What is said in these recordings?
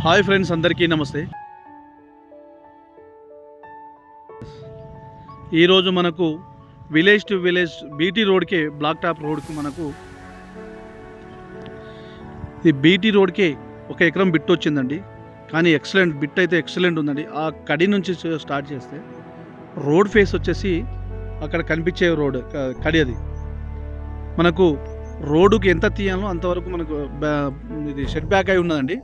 Hi friends, అందరికీ నమస్తే. ఈరోజు మనకు విలేజ్ టు విలేజ్ బీటీ రోడ్కే, బ్లాక్ టాప్ రోడ్కి మనకు ఈ బీటీ రోడ్కే 1 ఎకరం బిట్ వచ్చిందండి. కానీ ఎక్సలెంట్ బిట్ అయితే ఎక్సలెంట్ ఉందండి. ఆ కడి నుంచి స్టార్ట్ చేస్తే రోడ్ ఫేస్ వచ్చేసి అక్కడ కనిపించే రోడ్ కడి, అది మనకు రోడ్డుకి ఎంత తీయాలో అంతవరకు మనకు ఇది షెడ్ బ్యాక్ అయి ఉన్నదండి.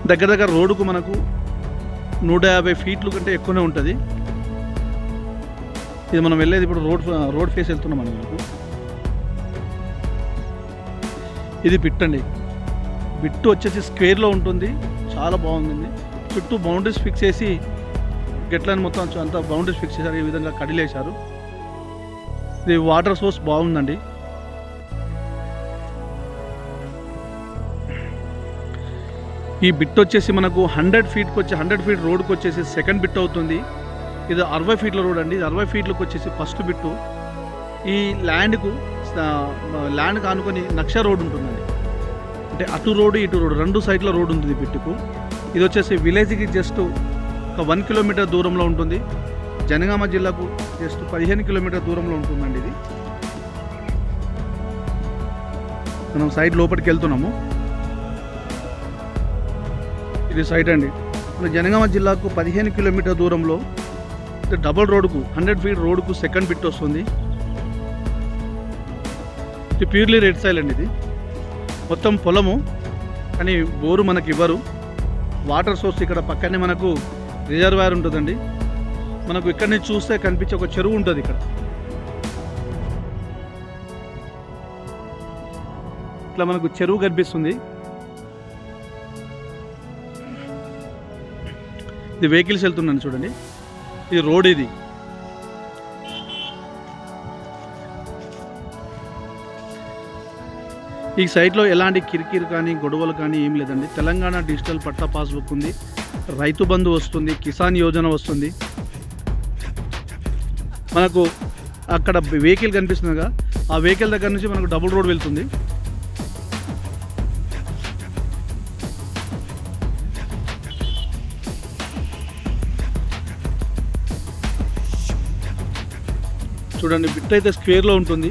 దగ్గర దగ్గర రోడ్డుకు మనకు 150 ఫీట్లు కంటే ఎక్కువనే ఉంటుంది. ఇది మనం వెళ్ళేది ఇప్పుడు రోడ్ ఫేస్ వెళ్తున్నాం మనం. మనకు ఇది బిట్ అండి. బిట్టు వచ్చేసి స్క్వేర్లో ఉంటుంది, చాలా బాగుందండి. చుట్టూ బౌండరీస్ ఫిక్స్ చేసి గెట్లని మొత్తం అంతా బౌండరీస్ ఫిక్స్ చేశారు. ఈ విధంగా కడిలేశారు. ఇది వాటర్ సోర్స్ బాగుందండి. ఈ బిట్ వచ్చేసి మనకు 100 ఫీట్కి వచ్చి 100 ఫీట్ రోడ్కి వచ్చేసి సెకండ్ బిట్ అవుతుంది. ఇది 60 ఫీట్ల రోడ్ అండి. 60 ఫీట్లకు వచ్చేసి ఫస్ట్ బిట్టు. ఈ ల్యాండ్ కానుకొని నక్ష రోడ్ ఉంటుందండి. అంటే అటు రోడ్డు ఇటు రోడ్డు 2 సైడ్ల రోడ్ ఉంటుంది బిట్టుకు. ఇది వచ్చేసి విలేజ్కి జస్ట్ ఒక 1 కిలోమీటర్ దూరంలో ఉంటుంది. జనగామ జిల్లాకు జస్ట్ 15 కిలోమీటర్ దూరంలో ఉంటుందండి. ఇది మనం సైడ్ లోపలికి వెళ్తున్నాము. ఇది సైట్ అండి. మన జనగామ జిల్లాకు 15 కిలోమీటర్ దూరంలో డబుల్ రోడ్కు 100 ఫీట్ రోడ్కు సెకండ్ బిట్ వస్తుంది. ఇది ప్యూర్లీ రెడ్ సైల్ అండి. ఇది మొత్తం పొలము, కానీ బోరు మనకి ఇవ్వరు. వాటర్ సోర్స్ ఇక్కడ పక్కనే మనకు రిజర్వాయర్ ఉంటుందండి. మనకు ఇక్కడ నుంచి చూస్తే కనిపించే ఒక చెరువు ఉంటుంది. ఇక్కడ ఇట్లా మనకు చెరువు కనిపిస్తుంది. ఇది వెహికల్స్ వెళ్తున్నాను చూడండి. ఇది రోడ్. ఇది ఈ సైట్లో ఎలాంటి కిరికిరి కానీ గొడవలు కానీ ఏం లేదండి. తెలంగాణ డిజిటల్ పట్టా పాస్బుక్ ఉంది, రైతు బంధు వస్తుంది, కిసాన్ యోజన వస్తుంది. మనకు అక్కడ వెహికల్ కనిపిస్తుందిగా, ఆ వెహికల్ దగ్గర నుంచి మనకు డబుల్ రోడ్ వెళ్తుంది. చూడండి, బిట్ అయితే స్క్వేర్లో ఉంటుంది.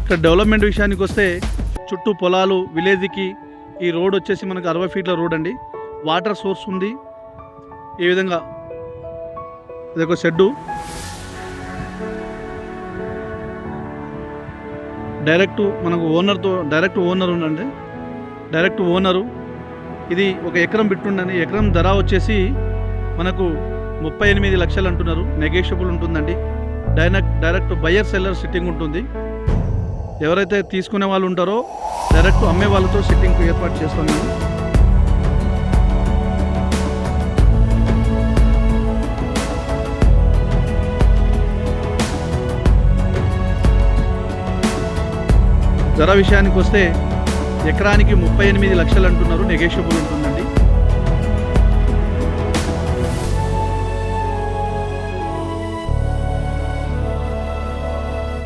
ఇక్కడ డెవలప్మెంట్ విషయానికి వస్తే చుట్టూ పొలాలు, విలేజ్కి ఈ రోడ్ వచ్చేసి మనకు 60 ఫీట్ల రోడ్ అండి. వాటర్ సోర్స్ ఉంది. ఈ విధంగా ఇదొక షెడ్డు. మనకు ఓనర్ ఉండండి. Direct owner. ఇది 1 ఎకరం బిట్టుండండి. ఎకరం ధర వచ్చేసి మనకు 38 లక్షలు అంటున్నారు. నెగోషియబుల్ ఉంటుందండి. డైరెక్ట్ బయ్యర్ సెల్లర్ సిట్టింగ్ ఉంటుంది. ఎవరైతే తీసుకునే వాళ్ళు ఉంటారో డైరెక్ట్ అమ్మే వాళ్ళతో సిట్టింగ్ ఏర్పాటు చేస్తాం మేము. ధర విషయానికి వస్తే ఎకరానికి 38 లక్షలు అంటున్నారు. నెగోషియబుల్ ఉంటుంది.